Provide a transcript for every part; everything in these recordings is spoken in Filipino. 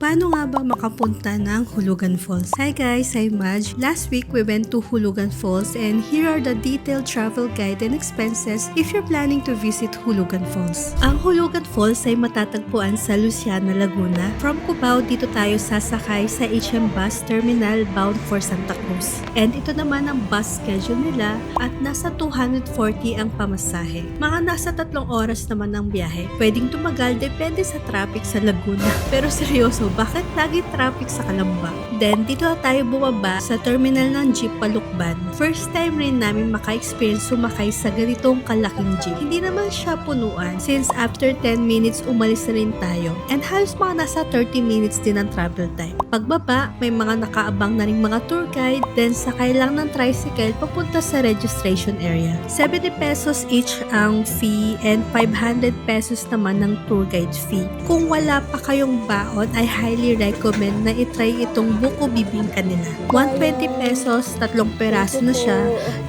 Paano nga ba makapunta ng Hulugan Falls? Hi guys, I'm Maj. Last week we went to Hulugan Falls and here are the detailed travel guide and expenses if you're planning to visit Hulugan Falls. Ang Hulugan Falls ay matatagpuan sa Luciana, Laguna. From Cubao, dito tayo sasakay sa HM Bus Terminal bound for Santa Cruz. And ito naman ang bus schedule nila at nasa 240 ang pamasahe. Mga nasa 3 oras naman ang biyahe. Pwedeng tumagal depende sa traffic sa Laguna. Pero seryoso, bakit lagi traffic sa Calamba? Then, dito tayo bumaba sa terminal ng jeep Palukban. First time rin namin maka-experience sumakay sa ganitong kalaking jeep. Hindi naman siya punuan since after 10 minutes umalis na rin tayo. And halos mga nasa 30 minutes din ang travel time. Pagbaba, may mga nakaabang na ring mga tour guide. Then, sakay lang ng tricycle papunta sa registration area. 70 pesos each ang fee and 500 pesos naman ng tour guide fee. Kung wala pa kayong baon, I highly recommend na itry itong buko bibingka nila. 120 pesos, 3 peraso na siya.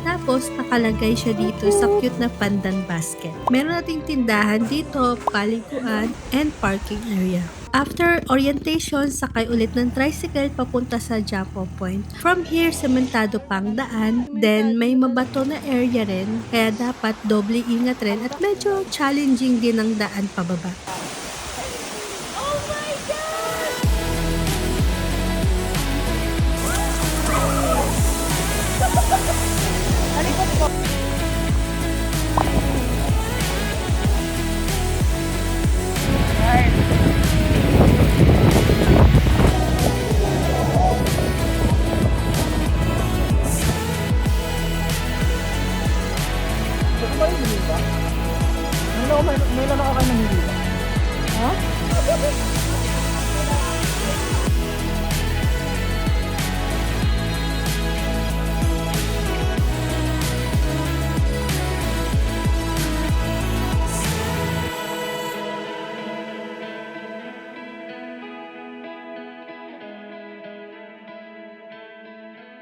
Tapos, nakalagay siya dito sa cute na pandan basket. Meron nating tindahan dito, paliguan, and parking area. After orientation, sakay ulit ng tricycle papunta sa jump-off point. From here, sementado pang daan. Then, may mabato na area rin. Kaya dapat doble ingat rin at medyo challenging din ang daan pababa.